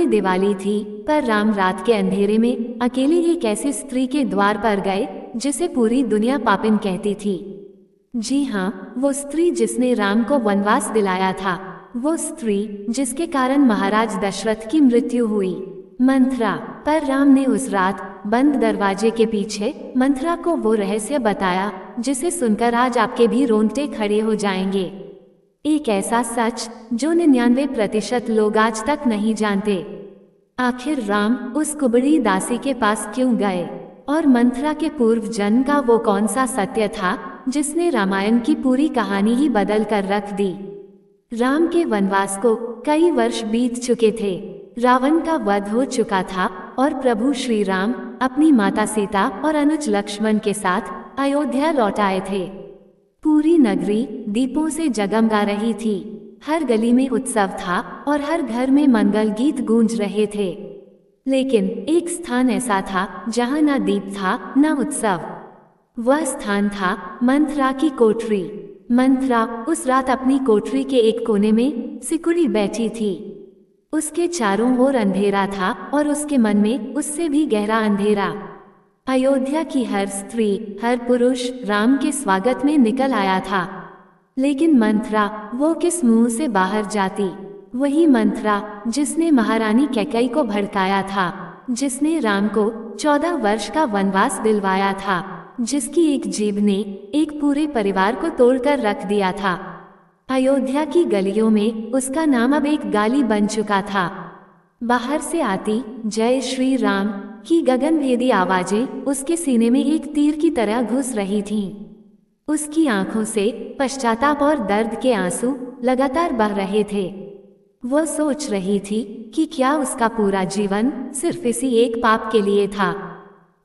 में दिवाली थी, पर राम रात के अंधेरे में अकेले एक ऐसी स्त्री के द्वार पर गए जिसे पूरी दुनिया पापिन कहती थी। जी हाँ, वो स्त्री जिसने राम को वनवास दिलाया था, वो स्त्री जिसके कारण महाराज दशरथ की मृत्यु हुई, मंथरा। पर राम ने उस रात बंद दरवाजे के पीछे मंथरा को वो रहस्य बताया जिसे सुनकर आज आपके भी रोंगटे खड़े हो जाएंगे। एक ऐसा सच जो 99% लोग आज तक नहीं जानते। आखिर राम उस कुबड़ी दासी के पास क्यों गए, और मंथरा के पूर्व जन्म का वो कौन सा सत्य था जिसने रामायण की पूरी कहानी ही बदल कर रख दी। राम के वनवास को कई वर्ष बीत चुके थे, रावण का वध हो चुका था और प्रभु श्री राम अपनी माता सीता और अनुज लक्ष्मण के साथ अयोध्या लौट आए थे। पूरी नगरी दीपों से जगमगा रही थी, हर गली में उत्सव था और हर घर में मंगल गीत गूंज रहे थे। लेकिन एक स्थान ऐसा था जहां न दीप था न उत्सव। वह स्थान था मंथरा की कोठरी। मंथरा उस रात अपनी कोठरी के एक कोने में सिकुड़ी बैठी थी। उसके चारों ओर अंधेरा था और उसके मन में उससे भी गहरा अंधेरा। अयोध्या की हर स्त्री, हर पुरुष राम के स्वागत में निकल आया था, लेकिन मंथरा वो किस मुंह से बाहर जाती? वही मंथरा जिसने महारानी कैकेयी को भड़काया था, जिसने राम को 14 वर्ष का वनवास दिलवाया था, जिसकी एक जीभ ने एक पूरे परिवार को तोड़कर रख दिया था। अयोध्या की गलियों में उसका नाम अब एक गाली बन चुका था। बाहर से आती जय श्री राम की गगनभेदी आवाजें उसके सीने में एक तीर की तरह घुस रही थीं। उसकी आंखों से पश्चाताप और दर्द के आंसू लगातार बह रहे थे। वह सोच रही थी कि क्या उसका पूरा जीवन सिर्फ इसी एक पाप के लिए था?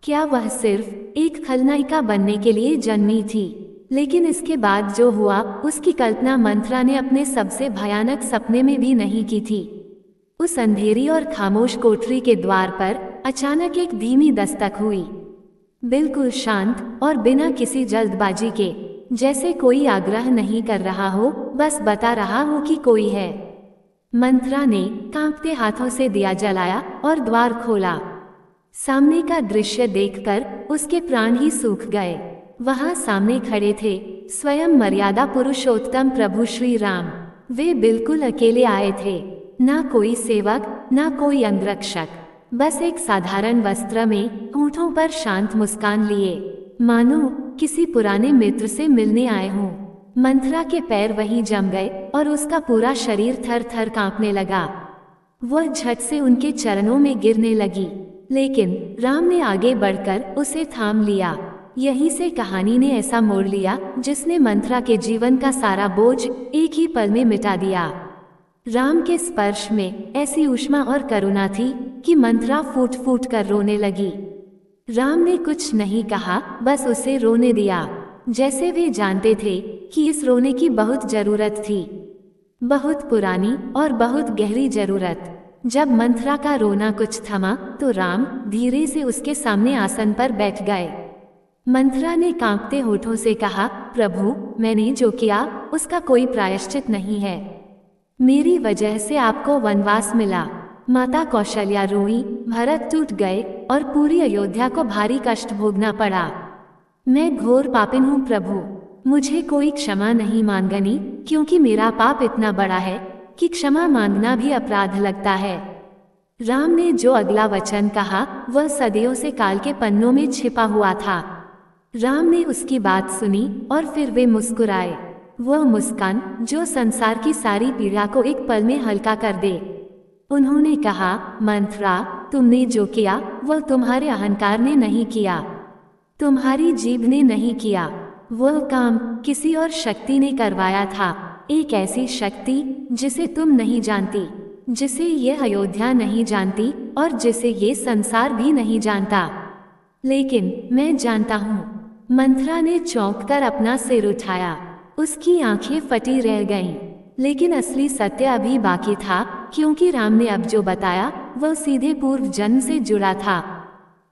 क्या वह सिर्फ एक खलनायिका बनने के लिए जन्मी थी? लेकिन इसके बाद जो हुआ उसकी कल्पना मंथरा ने अपने सबसे भयानक सपने में भी नहीं की थी। उस अंधेरी और खामोश कोठरी के द्वार पर अचानक एक धीमी दस्तक हुई, बिल्कुल शांत और बिना किसी जल्दबाजी के, जैसे कोई आग्रह नहीं कर रहा हो, बस बता रहा हो कि कोई है। मंथरा ने कांपते हाथों से दिया जलाया और द्वार खोला। सामने का दृश्य देखकर उसके प्राण ही सूख गए। वहां सामने खड़े थे स्वयं मर्यादा पुरुषोत्तम प्रभु श्री राम। वे बिल्कुल अकेले आए थे, ना कोई सेवक ना कोई अंगरक्षक, बस एक साधारण वस्त्र में, होठों पर शांत मुस्कान लिए, मानो किसी पुराने मित्र से मिलने आए हों। मंथरा के पैर वहीं जम गए और उसका पूरा शरीर थर थर कांपने लगा। वह झट से उनके चरणों में गिरने लगी, लेकिन राम ने आगे बढ़कर उसे थाम लिया। यहीं से कहानी ने ऐसा मोड़ लिया जिसने मंथरा के जीवन का सारा बोझ एक ही पल में मिटा दिया। राम के स्पर्श में ऐसी ऊष्मा और करुणा थी कि मंथरा फूट फूट कर रोने लगी। राम ने कुछ नहीं कहा, बस उसे रोने दिया, जैसे वे जानते थे कि इस रोने की बहुत जरूरत थी, बहुत पुरानी और बहुत गहरी जरूरत। जब मंथरा का रोना कुछ थमा तो राम धीरे से उसके सामने आसन पर बैठ गए। मंथरा ने कांपते होठों से कहा, प्रभु, मैंने जो किया उसका कोई प्रायश्चित नहीं है। मेरी वजह से आपको वनवास मिला। माता कौशल्या रोई, भरत टूट गए और पूरी अयोध्या को भारी कष्ट भोगना पड़ा। मैं घोर पापिन हूँ प्रभु, मुझे कोई क्षमा नहीं मांगनी, क्योंकि मेरा पाप इतना बड़ा है कि क्षमा मांगना भी अपराध लगता है। राम ने जो अगला वचन कहा वह सदियों से काल के पन्नों में छिपा हुआ था। राम ने उसकी बात सुनी और फिर वे मुस्कुराए, वह मुस्कान जो संसार की सारी पीड़ा को एक पल में हल्का कर दे। उन्होंने कहा, मंथरा, तुमने जो किया वह तुम्हारे अहंकार ने नहीं किया, तुम्हारी जीभ ने नहीं किया। वह काम किसी और शक्ति ने करवाया था, एक ऐसी शक्ति जिसे तुम नहीं जानती, जिसे ये अयोध्या नहीं जानती और जिसे ये संसार भी नहीं जानता। लेकिन मैं जानता हूँ। मंथरा ने चौंक कर अपना सिर उठाया, उसकी आंखें फटी रह गईं। लेकिन असली सत्य अभी बाकी था, क्योंकि राम ने अब जो बताया वह सीधे पूर्व जन्म से जुड़ा था।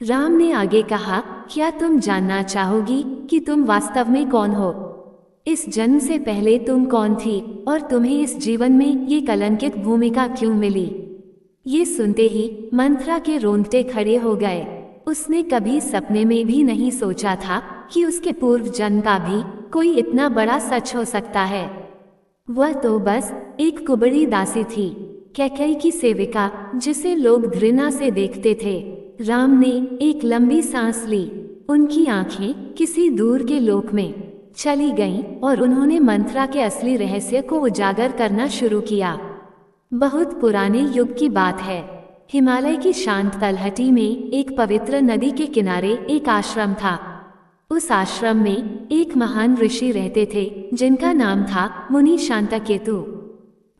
राम ने आगे कहा, क्या तुम जानना चाहोगी कि तुम वास्तव में कौन हो? इस जन्म से पहले तुम कौन थी और तुम्हें इस जीवन में ये कलंकित भूमिका क्यों मिली? ये सुनते ही मंथरा के रोंगटे खड़े हो गए। उसने कभी सपने में भी नहीं सोचा था कि उसके पूर्व जन्म का भी कोई इतना बड़ा सच हो सकता है। वह तो बस एक कुबड़ी दासी थी, कैकेयी की सेविका, जिसे लोग घृणा से देखते थे। राम ने एक लंबी सांस ली। उनकी आंखें किसी दूर के लोक में चली गईं और उन्होंने मंथरा के असली रहस्य को उजागर करना शुरू किया। बहुत पुराने युग की बात है। हिमालय की शांत तलहटी में एक पवित्र नदी के किनारे एक आश्रम था। उस आश्रम में एक महान ऋषि रहते थे जिनका नाम था मुनि शांतकेतु।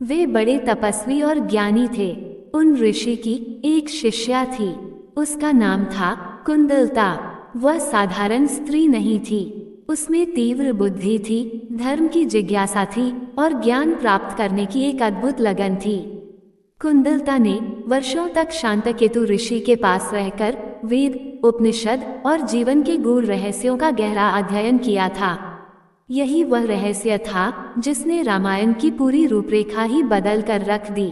वे बड़े तपस्वी और ज्ञानी थे। उन ऋषि की एक शिष्या थी। उसका नाम था कुंदलता। वह साधारण स्त्री नहीं थी। उसमें तीव्र बुद्धि थी, धर्म की जिज्ञासा थी और ज्ञान प्राप्त करने की एक अद्भुत लगन थी। कुंदलता ने वर्षों तक शांतकेतु ऋषि के पास रहकर वेद, उपनिषद और जीवन के गूढ़ रहस्यों का गहरा अध्ययन किया था। यही वह रहस्य था जिसने रामायण की पूरी रूपरेखा ही बदल कर रख दी।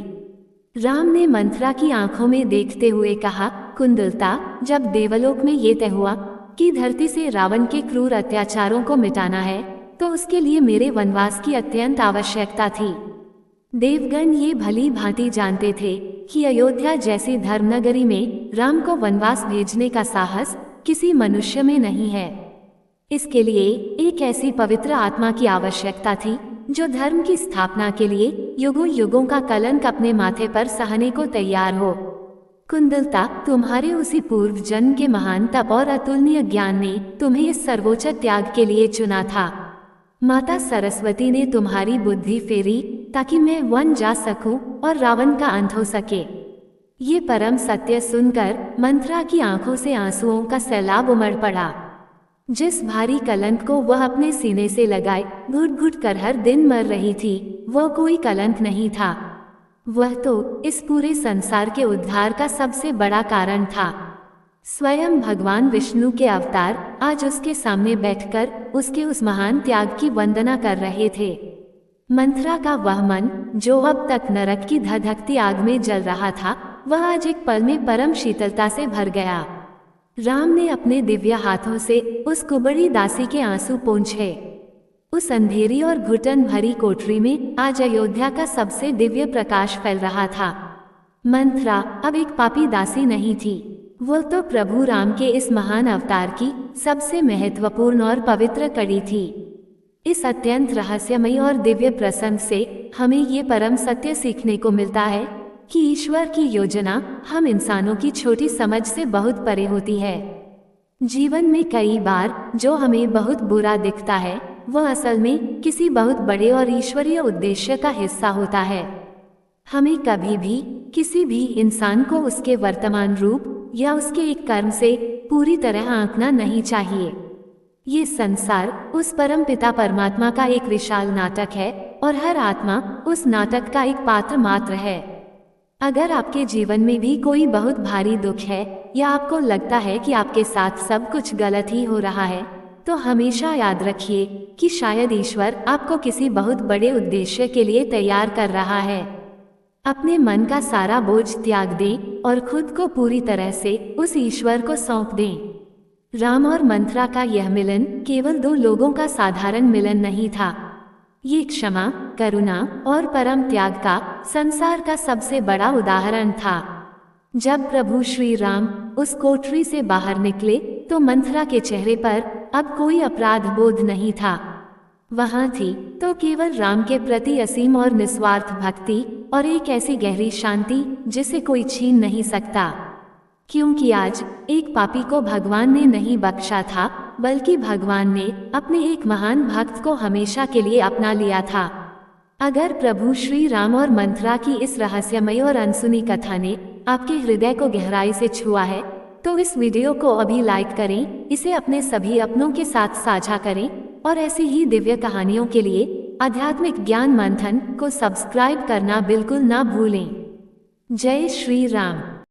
राम ने मंथरा की आंखों में देखते हुए कहा, कुंदलता, जब देवलोक में ये तय हुआ कि धरती से रावण के क्रूर अत्याचारों को मिटाना है, तो उसके लिए मेरे वनवास की अत्यंत आवश्यकता थी। देवगण ये भली भांति जानते थे कि अयोध्या जैसी धर्मनगरी में राम को वनवास भेजने का साहस किसी मनुष्य में नहीं है। इसके लिए एक ऐसी पवित्र आत्मा की आवश्यकता थी जो धर्म की स्थापना के लिए युगों युगों का कलंक अपने माथे पर सहने को तैयार हो। कुंदलता, तुम्हारे उसी पूर्व जन्म के महान तप और अतुलनीय ज्ञान ने तुम्हें इस सर्वोच्च त्याग के लिए चुना था। माता सरस्वती ने तुम्हारी बुद्धि फेरी ताकि मैं वन जा सकूं और रावण का अंत हो सके। ये परम सत्य सुनकर मंथरा की आंखों से आंसुओं का सैलाब उमड़ पड़ा। जिस भारी कलंक को वह अपने सीने से लगाए घुट घुट कर हर दिन मर रही थी, वह कोई कलंक नहीं था। वह तो इस पूरे संसार के उद्धार का सबसे बड़ा कारण था। स्वयं भगवान विष्णु के अवतार आज उसके सामने बैठकर उसके उस महान त्याग की वंदना कर रहे थे। मंथरा का वह मन, जो अब तक नरक की धधकती आग में जल रहा था, वह आज एक पल में परम शीतलता से भर गया। राम ने अपने दिव्य हाथों से उस कुबड़ी दासी के आंसू पोंछे। उस अंधेरी और घुटन भरी कोठरी में आज अयोध्या का सबसे दिव्य प्रकाश फैल रहा था। मंथरा अब एक पापी दासी नहीं थी, वह तो प्रभु राम के इस महान अवतार की सबसे महत्वपूर्ण और पवित्र कड़ी थी। इस अत्यंत रहस्यमयी और दिव्य प्रसंग से हमें ये परम सत्य सीखने को मिलता है कि ईश्वर की योजना हम इंसानों की छोटी समझ से बहुत परे होती है। जीवन में कई बार जो हमें बहुत बुरा दिखता है, वह असल में किसी बहुत बड़े और ईश्वरीय उद्देश्य का हिस्सा होता है। हमें कभी भी किसी भी इंसान को उसके वर्तमान रूप या उसके एक कर्म से पूरी तरह आंकना नहीं चाहिए। ये संसार उस परम पिता परमात्मा का एक विशाल नाटक है और हर आत्मा उस नाटक का एक पात्र मात्र है। अगर आपके जीवन में भी कोई बहुत भारी दुख है या आपको लगता है कि आपके साथ सब कुछ गलत ही हो रहा है, तो हमेशा याद रखिए कि शायद ईश्वर आपको किसी बहुत बड़े उद्देश्य के लिए तैयार कर रहा है। अपने मन का सारा बोझ त्याग दें और खुद को पूरी तरह से उस ईश्वर को सौंप दें। राम और मंथरा का यह मिलन केवल दो लोगों का साधारण मिलन नहीं था। ये क्षमा, करुणा और परम त्याग का संसार का सबसे बड़ा उदाहरण था। जब प्रभु श्री राम उस कोठरी से बाहर निकले तो मंथरा के चेहरे पर अब कोई अपराध बोध नहीं था। वहां थी तो केवल राम के प्रति असीम और निस्वार्थ भक्ति और एक ऐसी गहरी शांति जिसे कोई छीन नहीं सकता। क्योंकि आज एक पापी को भगवान ने नहीं बख्शा था, बल्कि भगवान ने अपने एक महान भक्त को हमेशा के लिए अपना लिया था। अगर प्रभु श्री राम और मंथरा की इस रहस्यमयी और अनसुनी कथा ने आपके हृदय को गहराई से छुआ है, तो इस वीडियो को अभी लाइक करें, इसे अपने सभी अपनों के साथ साझा करें और ऐसी ही दिव्य कहानियों के लिए आध्यात्मिक ज्ञान मंथन को सब्सक्राइब करना बिल्कुल ना भूलें। जय श्री राम।